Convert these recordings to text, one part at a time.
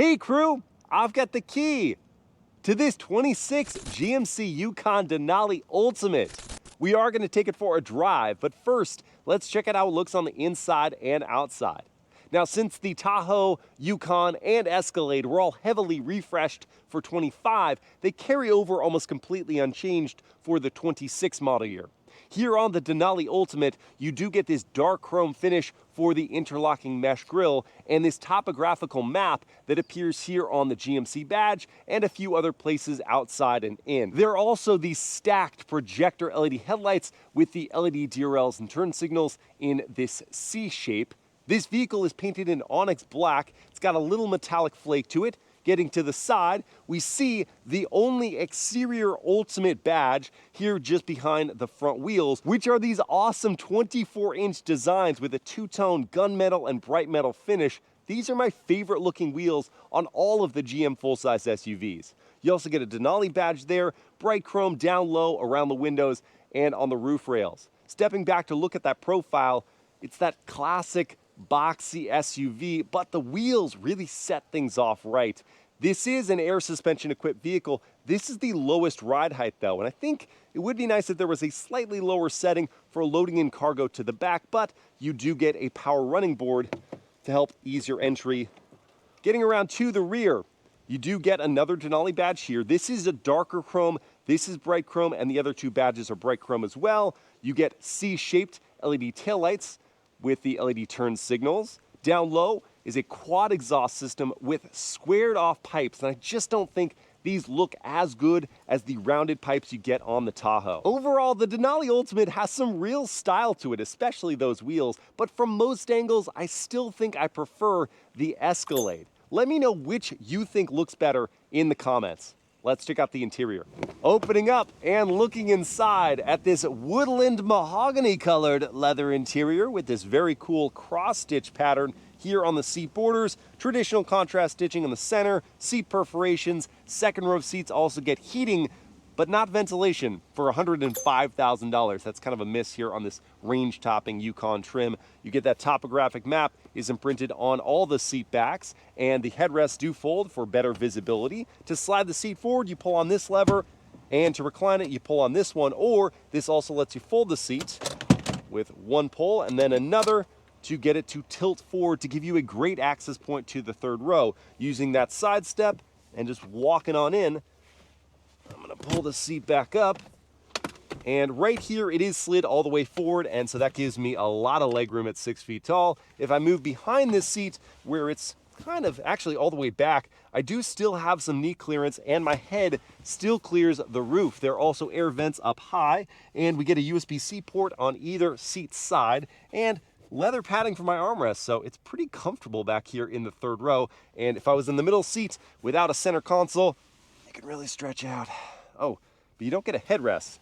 Hey crew, I've got the key to this 26 GMC Yukon Denali Ultimate. We are going to take it for a drive, but first, let's check out how it looks on the inside and outside. Now, since the Tahoe, Yukon, and Escalade were all heavily refreshed for 25, they carry over almost completely unchanged for the 26 model year. Here on the Denali Ultimate, you do get this dark chrome finish for the interlocking mesh grille and this topographical map that appears here on the GMC badge and a few other places outside and in. There are also these stacked projector LED headlights with the LED DRLs and turn signals in this C shape. This vehicle is painted in Onyx Black. It's got a little metallic flake to it. Getting to the side, we see the only exterior Ultimate badge here just behind the front wheels, which are these awesome 24-inch designs with a two-tone gunmetal and bright metal finish. These are my favorite looking wheels on all of the GM full-size SUVs. You also get a Denali badge there, bright chrome down low around the windows and on the roof rails. Stepping back to look at that profile, it's that classic boxy SUV, but the wheels really set things off right. This is an air suspension equipped vehicle. This is the lowest ride height though, and I think it would be nice if there was a slightly lower setting for loading in cargo to the back, but you do get a power running board to help ease your entry. Getting around to the rear, you do get another Denali badge here. This is a darker chrome, this is bright chrome, and the other two badges are bright chrome as well. You get C-shaped LED taillights with the LED turn signals. Down low is a quad exhaust system with squared off pipes, and I just don't think these look as good as the rounded pipes you get on the Tahoe. Overall, the Denali Ultimate has some real style to it, especially those wheels, but from most angles, I still think I prefer the Escalade. Let me know which you think looks better in the comments. Let's check out the interior. Opening up and looking inside at this Woodland Mahogany colored leather interior with this very cool cross stitch pattern here on the seat borders, traditional contrast stitching in the center, seat perforations, second row seats also get heating, but not ventilation for $105,000. That's kind of a miss here on this range topping Yukon trim. You get that topographic map is imprinted on all the seat backs, and the headrests do fold for better visibility. To slide the seat forward, you pull on this lever, and to recline it, you pull on this one, or this also lets you fold the seat with one pull and then another to get it to tilt forward to give you a great access point to the third row. Using that side step and just walking on in, I'm gonna pull the seat back up, and right here it is slid all the way forward, and so that gives me a lot of leg room at 6 feet tall. If I move behind this seat where it's kind of actually all the way back, I do still have some knee clearance and my head still clears the roof. There are also air vents up high, and we get a USB-C port on either seat side and leather padding for my armrest, so it's pretty comfortable back here in the third row. And if I was in the middle seat without a center console, can really stretch out. Oh, but you don't get a headrest.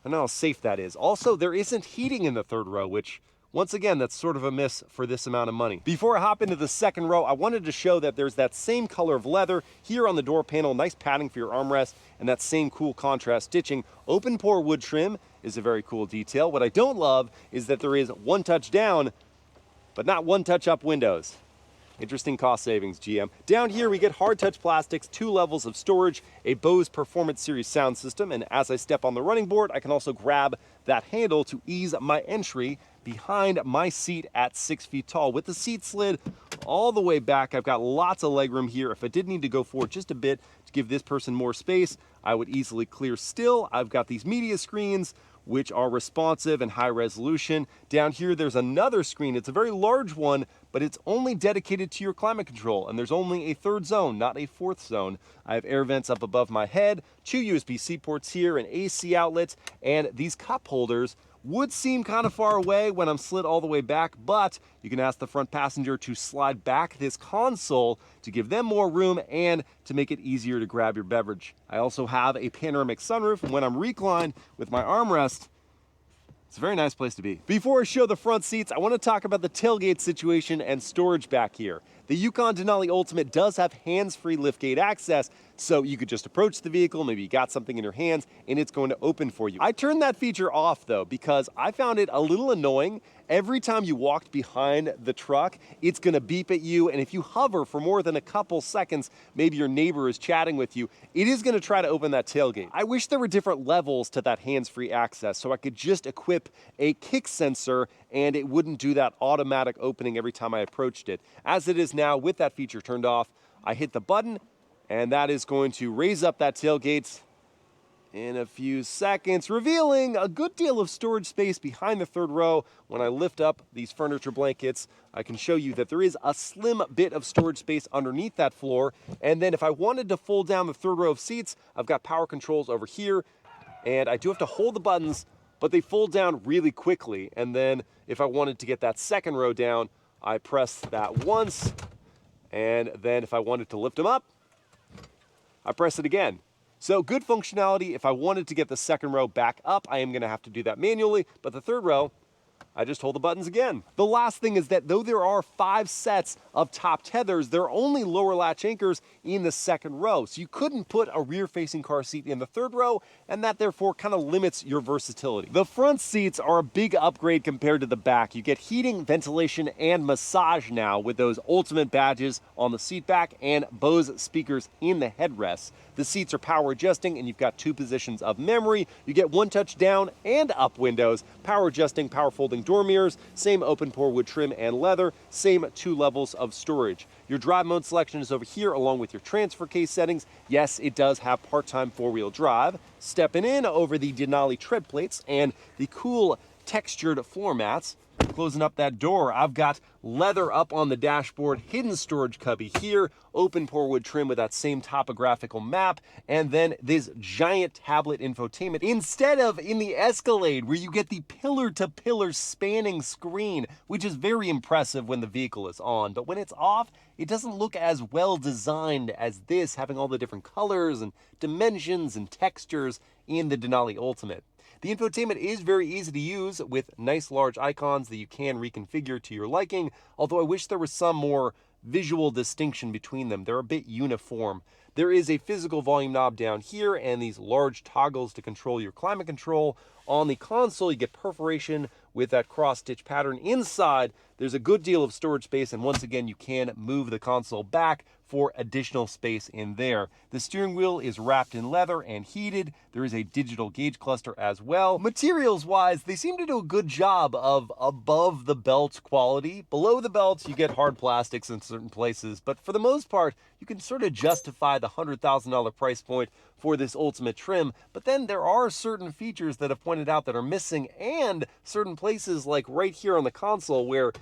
I know how safe that is. Also, there isn't heating in the third row, which, once again, that's sort of a miss for this amount of money. Before I hop into the second row, I wanted to show that there's that same color of leather here on the door panel, nice padding for your armrest, and that same cool contrast stitching. Open pore wood trim is a very cool detail. What I don't love is that there is one touch down, but not one touch up windows. Interesting cost savings, GM. Down here we get hard touch plastics, 2 levels of storage, a Bose Performance Series sound system, and as I step on the running board, I can also grab that handle to ease my entry behind my seat at 6 feet tall. With the seat slid all the way back, I've got lots of legroom here. If I did need to go forward just a bit to give this person more space, I would easily clear still. I've got these media screens, which are responsive and high resolution. Down here, there's another screen. It's a very large one, but it's only dedicated to your climate control, and there's only a third zone, not a fourth zone. I have air vents up above my head, 2 USB-C ports here, an AC outlet, and these cup holders would seem kind of far away when I'm slid all the way back, but you can ask the front passenger to slide back this console to give them more room and to make it easier to grab your beverage. I also have a panoramic sunroof, and when I'm reclined with my armrest, it's a very nice place to be. Before I show the front seats, I want to talk about the tailgate situation and storage back here. The Yukon Denali Ultimate does have hands-free liftgate access, so you could just approach the vehicle, maybe you got something in your hands, and it's going to open for you. I turned that feature off though, because I found it a little annoying. Every time you walked behind the truck, it's gonna beep at you, and if you hover for more than a couple seconds, maybe your neighbor is chatting with you, it is gonna try to open that tailgate. I wish there were different levels to that hands-free access, so I could just equip a kick sensor and it wouldn't do that automatic opening every time I approached it. As it is now, with that feature turned off, I hit the button, and that is going to raise up that tailgate in a few seconds, revealing a good deal of storage space behind the third row. When I lift up these furniture blankets, I can show you that there is a slim bit of storage space underneath that floor. And then if I wanted to fold down the third row of seats, I've got power controls over here, and I do have to hold the buttons, but they fold down really quickly. And then if I wanted to get that second row down, I press that once, and then if I wanted to lift them up, I press it again. So good functionality. If I wanted to get the second row back up, I am gonna have to do that manually, but the third row, I just hold the buttons again. The last thing is that though there are 5 sets of top tethers, there are only lower latch anchors in the second row. So you couldn't put a rear-facing car seat in the third row, and that therefore kind of limits your versatility. The front seats are a big upgrade compared to the back. You get heating, ventilation, and massage now with those ultimate badges on the seat back and Bose speakers in the headrests. The seats are power adjusting, and you've got 2 positions of memory. You get one touch down and up windows, power adjusting, power folding door mirrors, same open pore wood trim and leather, same 2 levels of storage. Your drive mode selection is over here along with your transfer case settings. Yes, it does have part-time 4-wheel drive. Stepping in over the Denali tread plates and the cool textured floor mats. Closing up that door, I've got leather up on the dashboard, hidden storage cubby here, open pore wood trim with that same topographical map, and then this giant tablet infotainment instead of in the Escalade where you get the pillar-to-pillar spanning screen, which is very impressive when the vehicle is on, but when it's off, it doesn't look as well designed as this, having all the different colors and dimensions and textures in the Denali Ultimate. The infotainment is very easy to use with nice large icons that you can reconfigure to your liking, although I wish there was some more visual distinction between them. They're a bit uniform. There is a physical volume knob down here and these large toggles to control your climate control. On the console, you get perforation with that cross-stitch pattern. Inside, there's a good deal of storage space, and once again, you can move the console back for additional space in there. The steering wheel is wrapped in leather and heated. There is a digital gauge cluster as well. Materials-wise, they seem to do a good job of above-the-belt quality. Below the belt, you get hard plastics in certain places, but for the most part, you can sort of justify the $100,000 price point for this Ultimate trim, but then there are certain features that I've pointed out that are missing, and certain places like right here on the console where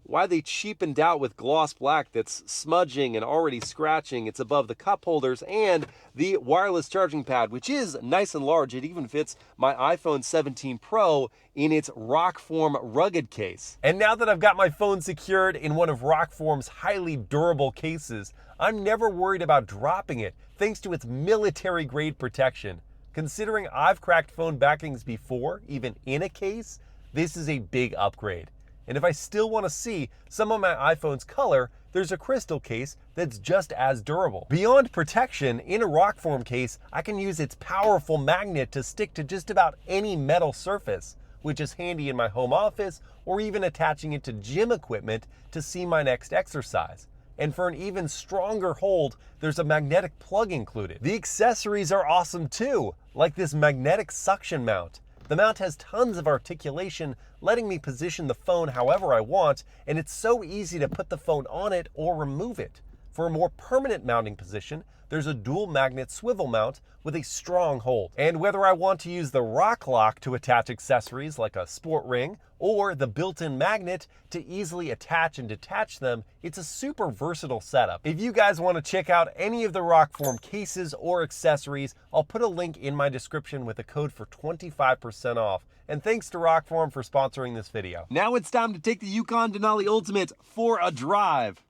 why they cheapened out with gloss black that's smudging and already scratching. It's above the cup holders and the wireless charging pad, which is nice and large. It even fits my iPhone 17 Pro in its Rockform rugged case. And now that I've got my phone secured in one of Rockform's highly durable cases, I'm never worried about dropping it thanks to its military grade protection. Considering I've cracked phone backings before, even in a case, this is a big upgrade. And if I still want to see some of my iPhone's color, there's a crystal case that's just as durable. Beyond protection, in a Rockform case, I can use its powerful magnet to stick to just about any metal surface, which is handy in my home office or even attaching it to gym equipment to see my next exercise. And for an even stronger hold, there's a magnetic plug included. The accessories are awesome too, like this magnetic suction mount. The mount has tons of articulation, letting me position the phone however I want, and it's so easy to put the phone on it or remove it. For a more permanent mounting position, there's a dual magnet swivel mount with a strong hold. And whether I want to use the rock lock to attach accessories like a sport ring or the built-in magnet to easily attach and detach them, it's a super versatile setup. If you guys want to check out any of the Rockform cases or accessories, I'll put a link in my description with a code for 25% off. And thanks to Rockform for sponsoring this video. Now it's time to take the Yukon Denali Ultimate for a drive.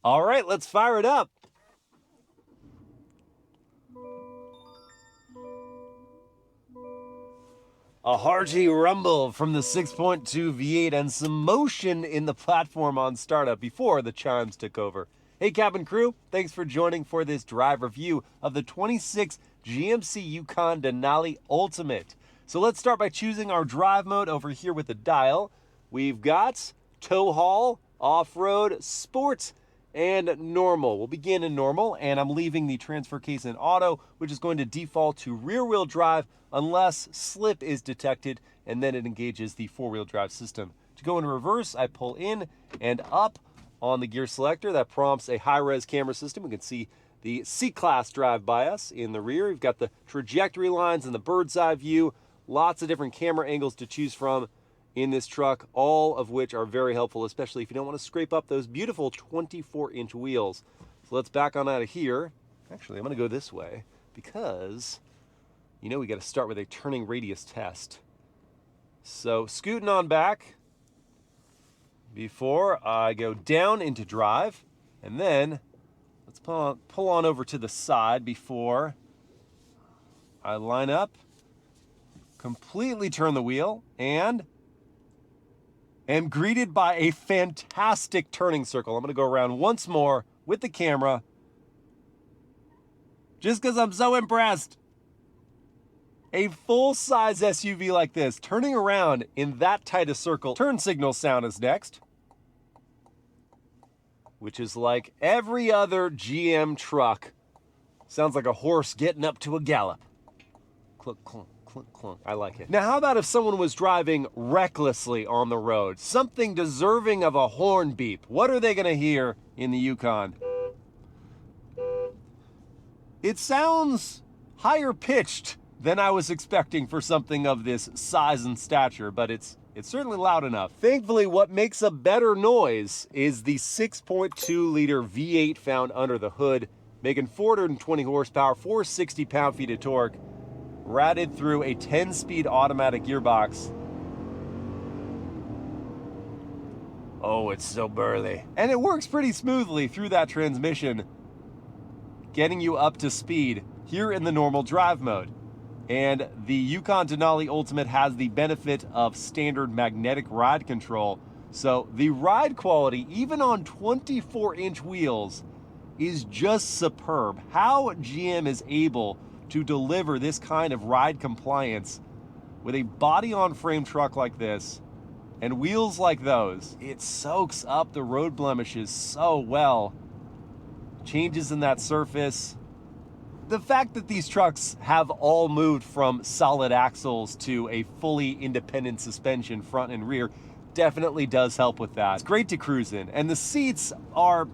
All right, let's fire it up. A hearty rumble from the 6.2 V8 and some motion in the platform on startup before the chimes took over. Hey cabin crew, thanks for joining for this drive review of the 26 GMC Yukon Denali Ultimate. So let's start by choosing our drive mode over here with the dial. We've got tow haul, off-road, sport, and normal. We'll begin in normal, and I'm leaving the transfer case in auto, which is going to default to rear-wheel drive unless slip is detected, and then it engages the four-wheel drive system. To go into reverse, I pull in and up on the gear selector. That prompts a high-res camera system. We can see the C-Class drive by us in the rear. We've got the trajectory lines and the bird's eye view. Lots of different camera angles to choose from in this truck, all of which are very helpful, especially if you don't want to scrape up those beautiful 24-inch wheels. So let's back on out of here. Actually, I'm going to go this way because, you know, we got to start with a turning radius test. So scooting on back before I go down into drive, and then let's pull on over to the side before I line up, completely turn the wheel, and am greeted by a fantastic turning circle. I'm going to go around once more with the camera just because I'm so impressed. A full-size SUV like this, turning around in that tight a circle. Turn signal sound is next, which is like every other GM truck. Sounds like a horse getting up to a gallop. Clunk, clunk. Clunk, clunk. I like it. Now, how about if someone was driving recklessly on the road? Something deserving of a horn beep. What are they going to hear in the Yukon? It sounds higher pitched than I was expecting for something of this size and stature, but it's certainly loud enough. Thankfully, what makes a better noise is the 6.2 liter V8 found under the hood, making 420 horsepower, 460 pound-feet of torque, ratted through a 10-speed automatic gearbox. Oh, it's so burly. And it works pretty smoothly through that transmission, getting you up to speed here in the normal drive mode. And the Yukon Denali Ultimate has the benefit of standard magnetic ride control. So the ride quality, even on 24-inch wheels, is just superb. How GM is able to deliver this kind of ride compliance with a body-on-frame truck like this and wheels like those, it soaks up the road blemishes so well. Changes in that surface. The fact that these trucks have all moved from solid axles to a fully independent suspension front and rear definitely does help with that. It's great to cruise in, and the seats are,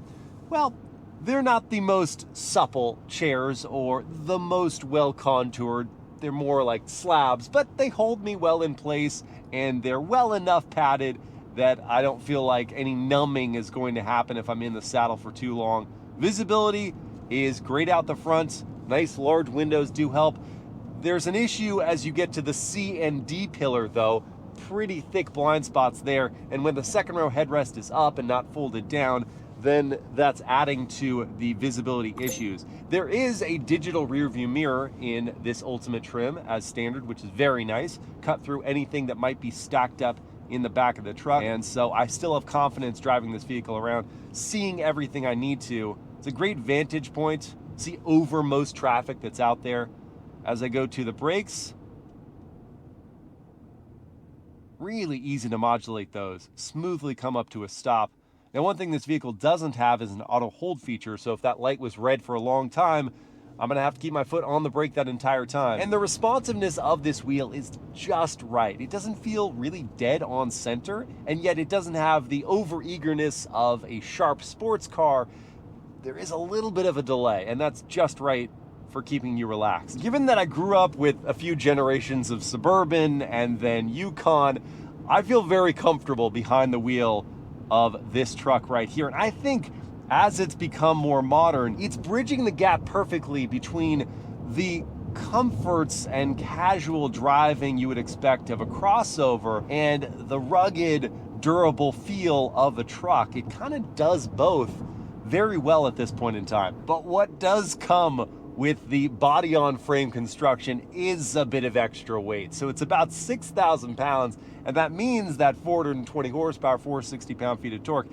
well, they're not the most supple chairs or the most well-contoured. They're more like slabs, but they hold me well in place, and they're well enough padded that I don't feel like any numbing is going to happen if I'm in the saddle for too long. Visibility is great out the front. Nice large windows do help. There's an issue as you get to the C and D pillar, though. Pretty thick blind spots there, and when the second row headrest is up and not folded down, then that's adding to the visibility issues. There is a digital rear view mirror in this Ultimate trim as standard, which is very nice. Cut through anything that might be stacked up in the back of the truck. And so I still have confidence driving this vehicle around, seeing everything I need to. It's a great vantage point. See over most traffic that's out there. As I go to the brakes, really easy to modulate those, smoothly come up to a stop. Now, one thing this vehicle doesn't have is an auto hold feature, so if that light was red for a long time, I'm gonna have to keep my foot on the brake that entire time. And the responsiveness of this wheel is just right. It doesn't feel really dead on center, and yet it doesn't have the over-eagerness of a sharp sports car. There is a little bit of a delay, and that's just right for keeping you relaxed. Given that I grew up with a few generations of Suburban and then Yukon, I feel very comfortable behind the wheel of this truck right here. And I think as it's become more modern, it's bridging the gap perfectly between the comforts and casual driving you would expect of a crossover and the rugged, durable feel of a truck. It kind of does both very well at this point in time. But what does come with the body-on-frame construction is a bit of extra weight. So it's about 6,000 pounds, and that means that 420 horsepower, 460 pound-feet of torque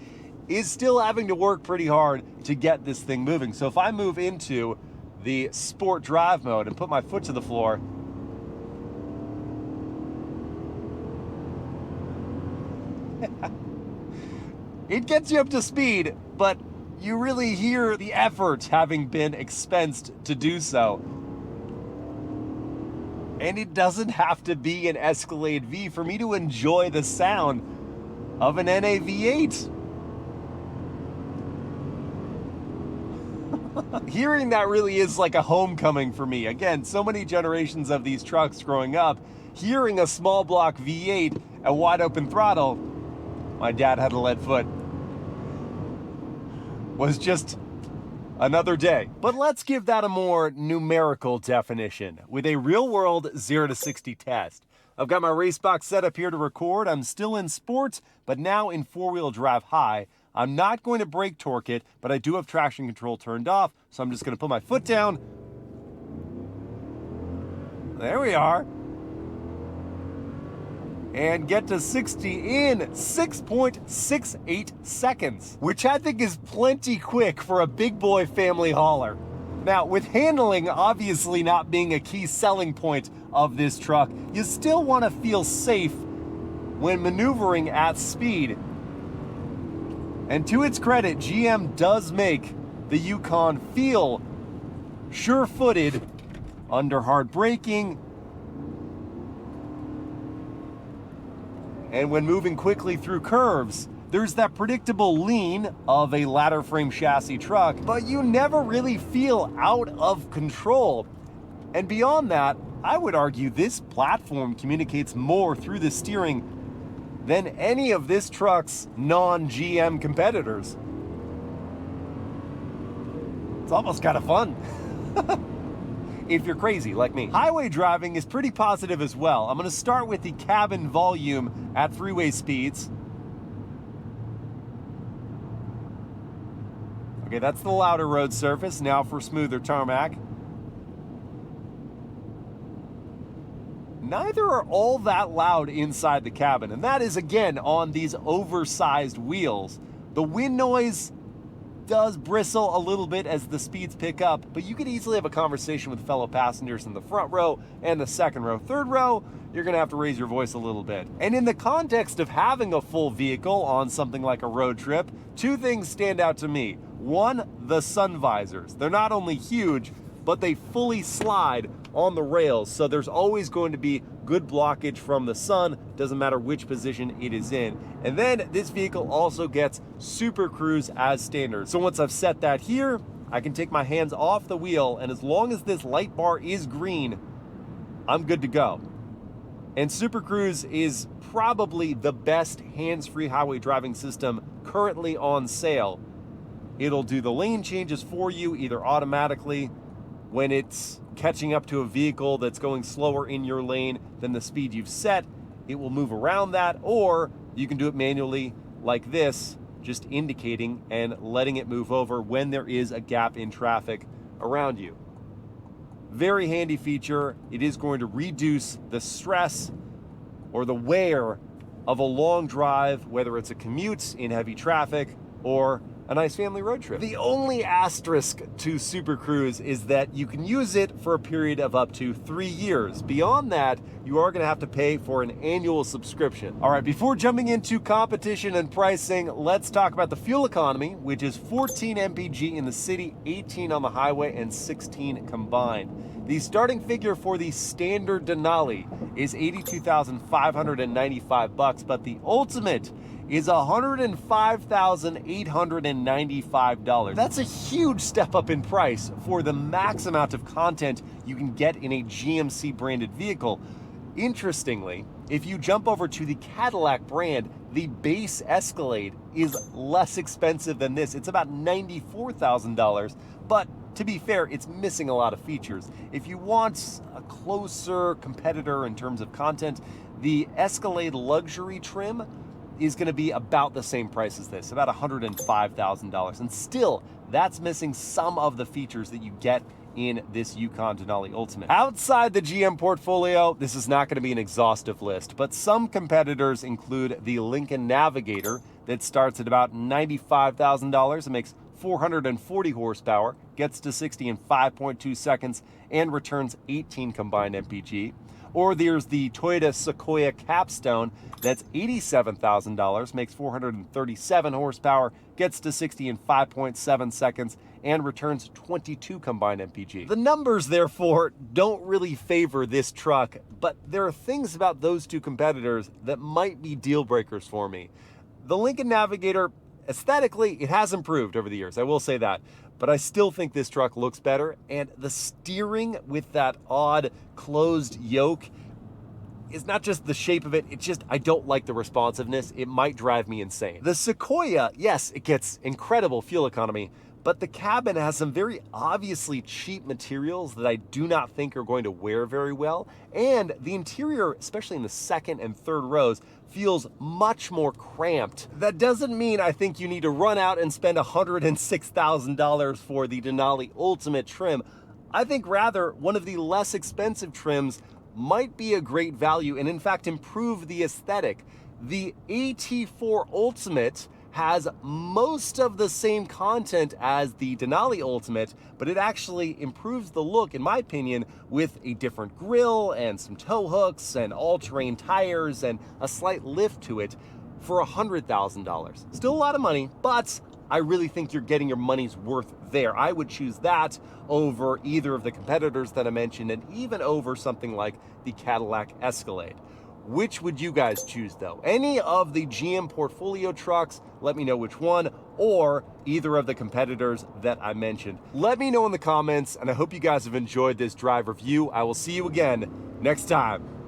is still having to work pretty hard to get this thing moving. So if I move into the sport drive mode and put my foot to the floor, it gets you up to speed, but you really hear the effort having been expensed to do so. And it doesn't have to be an Escalade V for me to enjoy the sound of an NA V8. Hearing that really is like a homecoming for me. Again, so many generations of these trucks growing up, hearing a small block V8 at wide open throttle, my dad had a lead foot, was just another day. But let's give that a more numerical definition with a real-world 0 to 60 test. I've got my race box set up here to record. I'm still in sports, but now in four-wheel drive high. I'm not going to brake torque it, but I do have traction control turned off, so I'm just going to put my foot down. There we are. And get to 60 in 6.68 seconds, which I think is plenty quick for a big boy family hauler. Now, with handling obviously not being a key selling point of this truck, you still want to feel safe when maneuvering at speed. And to its credit, GM does make the Yukon feel sure-footed under hard braking and when moving quickly through curves. There's that predictable lean of a ladder frame chassis truck, but you never really feel out of control. And beyond that, I would argue this platform communicates more through the steering than any of this truck's non-GM competitors. It's almost kind of fun. If you're crazy like me. Highway driving is pretty positive as well. I'm gonna start with the cabin volume at freeway speeds. Okay, that's the louder road surface. Now for smoother tarmac. Neither are all that loud inside the cabin, and that is again on these oversized wheels. The wind noise does bristle a little bit as the speeds pick up, but you could easily have a conversation with fellow passengers in the front row and the second row. Third row, you're gonna have to raise your voice a little bit. And in the context of having a full vehicle on something like a road trip, two things stand out to me. One, the sun visors. They're not only huge, but they fully slide on the rails, so there's always going to be good blockage from the sun, doesn't matter which position it is in. And then this vehicle also gets Super Cruise as standard. So once I've set that here, I can take my hands off the wheel, and as long as this light bar is green, I'm good to go. And Super Cruise is probably the best hands-free highway driving system currently on sale. It'll do the lane changes for you either automatically when it's catching up to a vehicle that's going slower in your lane than the speed you've set. It will move around that, or you can do it manually like this, just indicating and letting it move over when there is a gap in traffic around you. Very handy feature. It is going to reduce the stress or the wear of a long drive, whether it's a commute in heavy traffic or a nice family road trip. The only asterisk to Super Cruise is that you can use it for a period of up to 3 years. Beyond that, you are gonna have to pay for an annual subscription. All right, before jumping into competition and pricing, let's talk about the fuel economy, which is 14 mpg in the city, 18 on the highway, and 16 combined. The starting figure for the standard Denali is $82,595, but the ultimate is $105,895. That's a huge step up in price for the max amount of content you can get in a GMC branded vehicle. Interestingly, if you jump over to the Cadillac brand, the base Escalade is less expensive than this. It's about $94,000, but to be fair, it's missing a lot of features. If you want a closer competitor in terms of content, the Escalade luxury trim is going to be about the same price as this, about $105,000. And still, that's missing some of the features that you get in this Yukon Denali Ultimate. Outside the GM portfolio, this is not going to be an exhaustive list, but some competitors include the Lincoln Navigator that starts at about $95,000 and makes 440 horsepower, gets to 60 in 5.2 seconds, and returns 18 combined mpg. Or there's the Toyota Sequoia Capstone that's $87,000, makes 437 horsepower, gets to 60 in 5.7 seconds, and returns 22 combined mpg. The numbers, therefore, don't really favor this truck, but there are things about those two competitors that might be deal breakers for me. The Lincoln Navigator, aesthetically, it has improved over the years, I will say that, but I still think this truck looks better, and the steering with that odd closed yoke is not just the shape of it, it's just, I don't like the responsiveness. It might drive me insane. The Sequoia, yes, it gets incredible fuel economy, but the cabin has some very obviously cheap materials that I do not think are going to wear very well, and the interior, especially in the second and third rows, feels much more cramped. That doesn't mean I think you need to run out and spend $106,000 for the Denali Ultimate trim. I think rather one of the less expensive trims might be a great value and in fact improve the aesthetic. The AT4 Ultimate has most of the same content as the Denali Ultimate, but it actually improves the look, in my opinion, with a different grille and some tow hooks and all-terrain tires and a slight lift to it for $100,000. Still a lot of money, but I really think you're getting your money's worth there. I would choose that over either of the competitors that I mentioned, and even over something like the Cadillac Escalade. Which would you guys choose though? Any of the GM portfolio trucks, let me know which one, or either of the competitors that I mentioned. Let me know in the comments, and I hope you guys have enjoyed this drive review. I will see you again next time.